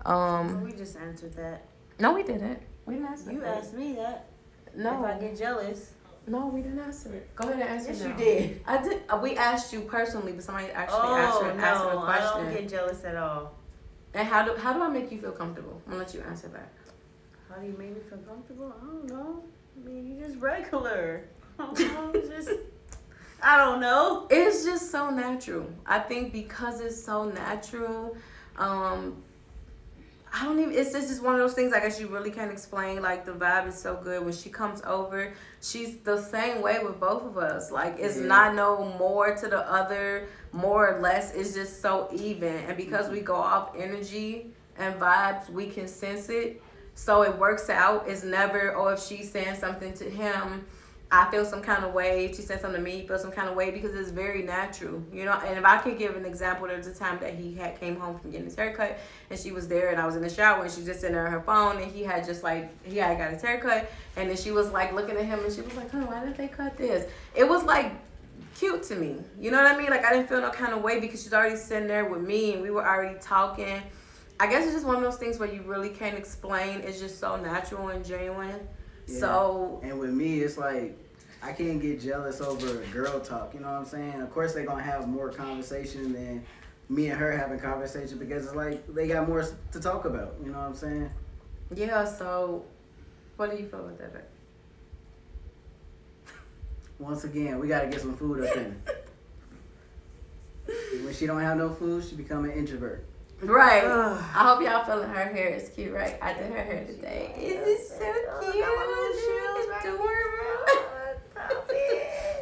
We just answered that. No, we didn't. We didn't answer You that. asked me that. No, If I get jealous. no, we didn't answer it. Go ahead and answer Yes, now. you did. I did. We asked you personally, but somebody actually Oh, answered no. the I question. don't get jealous at all. And how do I make you feel comfortable? I'm gonna let you answer that. How do you make me feel comfortable? I don't know. I mean, you just regular. I don't know. It's just so natural. I think because it's so natural, I don't even, it's just one of those things I guess you really can't explain. Like, the vibe is so good. When she comes over, she's the same way with both of us. Like, it's not no more to the other, more or less. It's just so even. And because we go off energy and vibes, we can sense it. So it works out. It's never, oh, if she's saying something to him, I feel some kind of way. If she said something to me, feel some kind of way, because it's very natural, you know. And if I could give an example, there was a time that he had came home from getting his haircut, and she was there, and I was in the shower, and she was just sitting there on her phone, and he had got his haircut, and then she was like looking at him, and she was like, "Huh, why did they cut this?" It was like cute to me, you know what I mean? Like, I didn't feel no kind of way because she's already sitting there with me, and we were already talking. I guess it's just one of those things where you really can't explain. It's just so natural and genuine. Yeah. So, and with me, it's like I can't get jealous over girl talk. You know what I'm saying? Of course, they're gonna have more conversation than me and her having conversation, because it's like they got more to talk about. You know what I'm saying? yeah. So, what do you feel about that, babe? Once again, we gotta get some food up in her. When she don't have no food, she become an introvert. Right. I hope y'all feeling her hair is cute, right? I did her hair today. Is it so cute?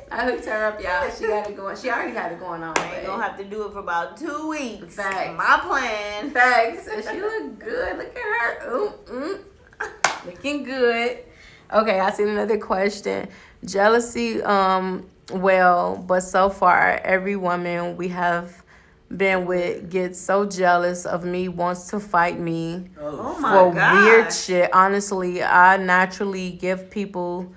I hooked her up, y'all. She got it going. She already had it going on. I ain't gonna have to do it for about 2 weeks. Facts. My plan. Facts. And she look good. Look at her. Looking good. Okay, I seen another question. Jealousy, well, but so far every woman we have been with gets so jealous of me, wants to fight me Oh my for God. weird shit. Honestly, I naturally give people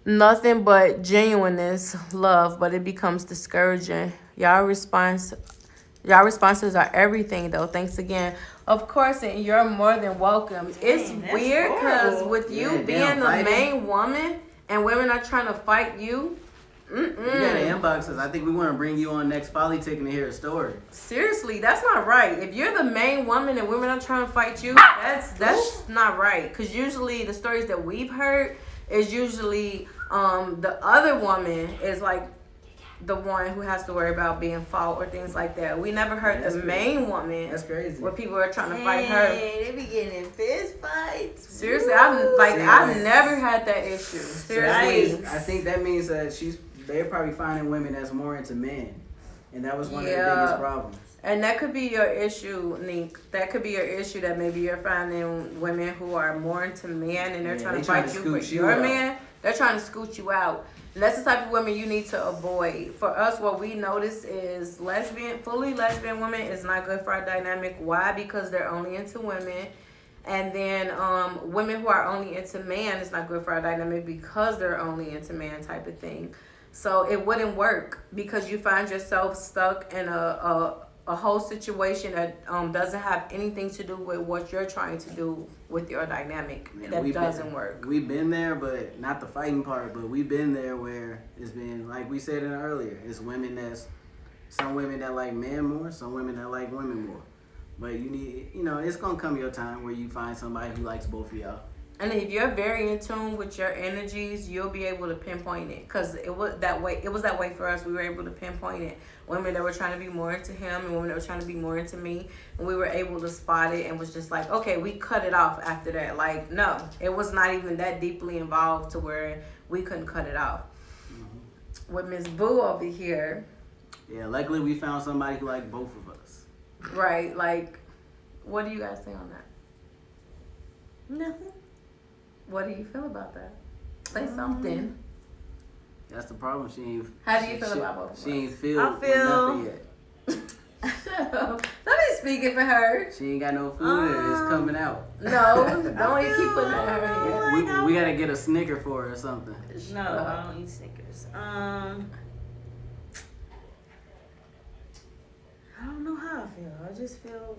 nothing but genuineness, love, but it becomes discouraging. Y'all responses are everything, though. Thanks again. Of course, and you're more than welcome. It's that's weird because horrible. with you Yeah, being damn, the fighting. main woman and women are trying to fight you. You gotta inbox us. I think we want to bring you on next politic and hear a story. Seriously, that's not right. If you're the main woman and women are trying to fight you, that's not right. Because usually the stories that we've heard is usually the other woman is like the one who has to worry about being fought or things like that. We never heard That's the crazy. main woman That's crazy. where people are trying to fight her. Hey, they be getting in fist fights. Seriously, Woo. I've never had that issue. Seriously. I think that means that they're probably finding women that's more into men, and that was one of the Yeah. biggest problems. And that could be your issue, Nick. That could be your issue, that maybe you're finding women who are more into men and they're Yeah, trying they to trying fight to you scoot for you your out. man. They're trying to scoot you out. And that's the type of women you need to avoid. For us, what we notice is fully lesbian women is not good for our dynamic. Why? Because they're only into women. And then women who are only into man is not good for our dynamic because they're only into man type of thing. So it wouldn't work because you find yourself stuck in a a whole situation that doesn't have anything to do with what you're trying to do with your dynamic, that doesn't work. We've been there, but not the fighting part, but we've been there where it's been, like we said earlier, it's some women that like men more, some women that like women more. But it's going to come your time where you find somebody who likes both of y'all. And if you're very in tune with your energies, you'll be able to pinpoint it. Because it was that way for us. We were able to pinpoint it. Women that were trying to be more into him and women that were trying to be more into me. And we were able to spot it and was just like, okay, we cut it off after that. Like, no, it was not even that deeply involved to where we couldn't cut it off. Mm-hmm. With Miss Boo over here. Yeah, luckily we found somebody who liked both of us. Right, like, what do you guys think on that? Nothing. What do you feel about that? Say something. That's the problem. How do you feel about both of us? She ain't nothing yet. Let me speak it for her. She ain't got no food. It's coming out. No, don't even keep putting that in her head. We gotta get a Snicker for her or something. No, I don't eat Snickers. I don't know how I feel. I just feel.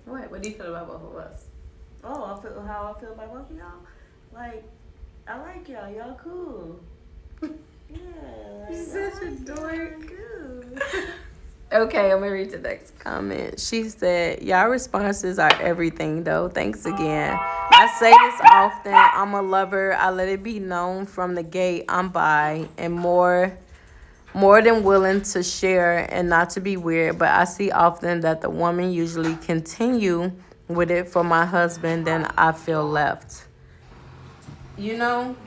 What do you feel about both of us? Oh, I feel how I feel about both of y'all. Like, I like y'all. Y'all cool. Yeah. You're such a dork. Cool. Okay, I'm gonna read the next comment. She said, y'all responses are everything though. Thanks again. I say this often. I'm a lover. I let it be known from the gate I'm bi and more than willing to share and not to be weird, but I see often that the woman usually continue with it for my husband, then I feel left. You know,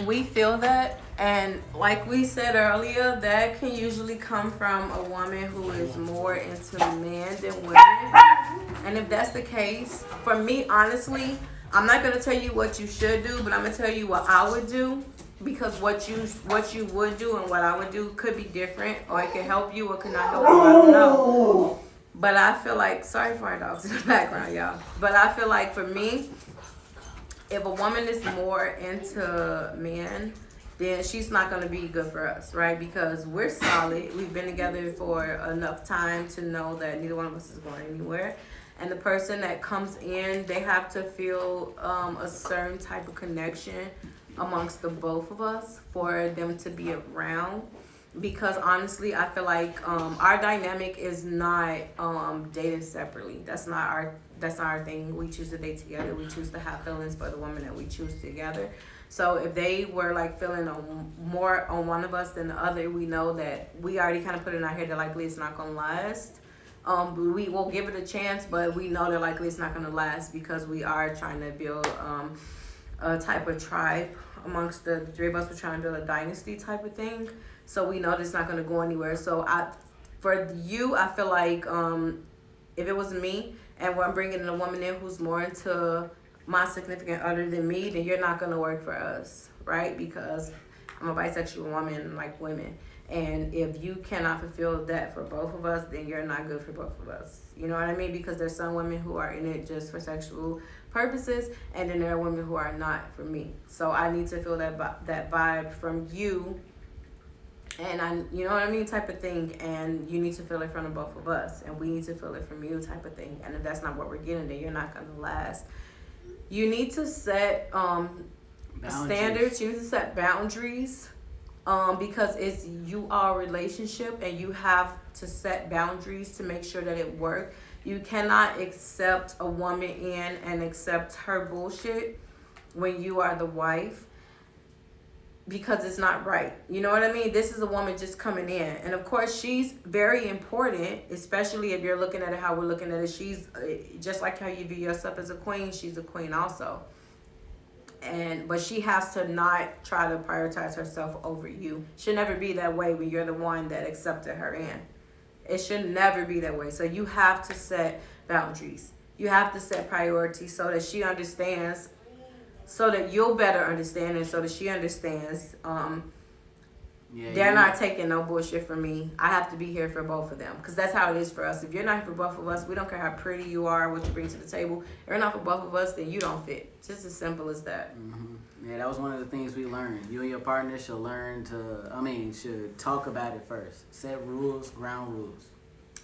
we feel that, and like we said earlier, that can usually come from a woman who is more into men than women. And if that's the case, for me, honestly, I'm not gonna tell you what you should do, but I'm gonna tell you what I would do. Because what you would do and what I would do could be different, or it could help you or could not help you. I don't know. But I feel like, sorry for our dogs in the background, y'all. But I feel like for me, if a woman is more into men, then she's not going to be good for us, right? Because we're solid. We've been together for enough time to know that neither one of us is going anywhere. And the person that comes in, they have to feel a certain type of connection amongst the both of us for them to be around. Because honestly, I feel like our dynamic is not dated separately. That's not our thing. We choose to date together. We choose to have feelings for the woman that we choose together. So if they were like feeling more on one of us than the other, we know that we already kind of put in our head that likely it's not gonna last. We will give it a chance, but we know that likely it's not gonna last because we are trying to build a type of tribe amongst the three of us. We're trying to build a dynasty type of thing. So we know that it's not going to go anywhere. So for you, I feel like if it was me and I'm bringing in a woman in who's more into my significant other than me, then you're not going to work for us, right? Because I'm a bisexual woman and like women. And if you cannot fulfill that for both of us, then you're not good for both of us. You know what I mean? Because there's some women who are in it just for sexual purposes, and then there are women who are not for me. So I need to feel that vibe from you, and you know what I mean, type of thing. And you need to feel it from both of us, and we need to feel it from you, type of thing. And if that's not what we're getting, then you're not gonna last. You need to set standards. You need to set boundaries. Because it's you all relationship and you have to set boundaries to make sure that it works. You cannot accept a woman in and accept her bullshit when you are the wife, because it's not right. You know what I mean? This is a woman just coming in. And of course, she's very important, especially if you're looking at it how we're looking at it. She's just like how you view yourself as a queen, she's a queen also. But she has to not try to prioritize herself over you. Should never be that way when you're the one that accepted her in. It should never be that way. So you have to set boundaries. You have to set priorities so that she understands, so that you'll better understand, and so that she understands. They're not taking no bullshit from me. I have to be here for both of them, because that's how it is for us. If you're not here for both of us, we don't care how pretty you are, what you bring to the table. If you're not for both of us, then you don't fit. Just as simple as that. Mm-hmm. Yeah, that was one of the things we learned. You and your partner should should talk about it first. Set rules, ground rules.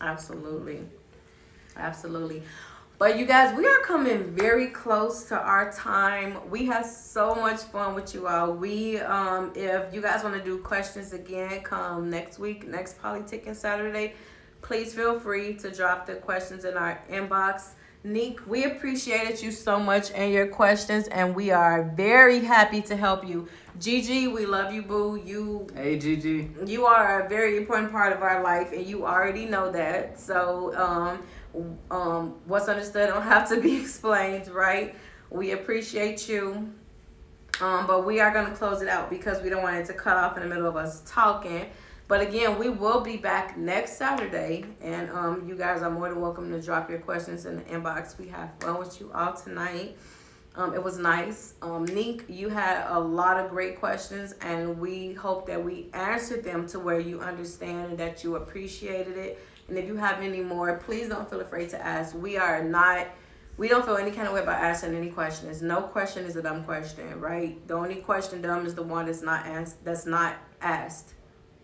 Absolutely. Absolutely. But you guys, we are coming very close to our time. We had so much fun with you all. We, if you guys want to do questions again, come next week, next Politicking Saturday, please feel free to drop the questions in our inbox. Neek, we appreciated you so much and your questions, and we are very happy to help you. Gigi, we love you, boo. Hey, Gigi. You are a very important part of our life, and you already know that. So, what's understood don't have to be explained, right? We appreciate you. But we are going to close it out because we don't want it to cut off in the middle of us talking. But again, we will be back next Saturday, and you guys are more than welcome to drop your questions in the inbox. We had fun with you all tonight. It was nice. Neek, you had a lot of great questions, and we hope that we answered them to where you understand and that you appreciated it. And if you have any more, please don't feel afraid to ask. We don't feel any kind of way about asking any questions. No question is a dumb question, right? The only question dumb is the one that's not asked.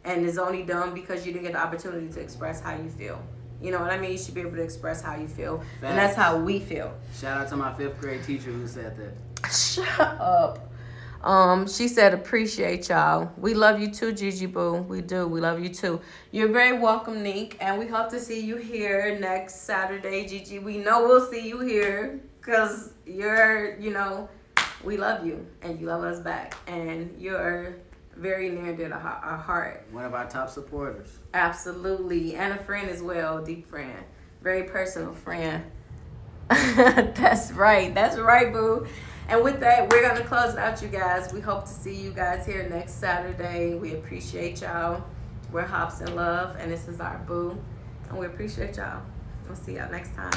And it's only dumb because you didn't get the opportunity to express how you feel. You know what I mean? You should be able to express how you feel. Facts. And that's how we feel. Shout out to my 5th grade teacher who said that. Shut up. She said, appreciate y'all. We love you too, Gigi Boo. We do. We love you too. You're very welcome, Neek. And we hope to see you here next Saturday, Gigi. We know we'll see you here because we love you and you love us back. And you're very near to our heart. One of our top supporters. Absolutely. And a friend as well, deep friend. Very personal friend. That's right. That's right, boo. And with that, we're going to close it out, you guys. We hope to see you guys here next Saturday. We appreciate y'all. We're Hobson Love, and this is our boo. And we appreciate y'all. We'll see y'all next time.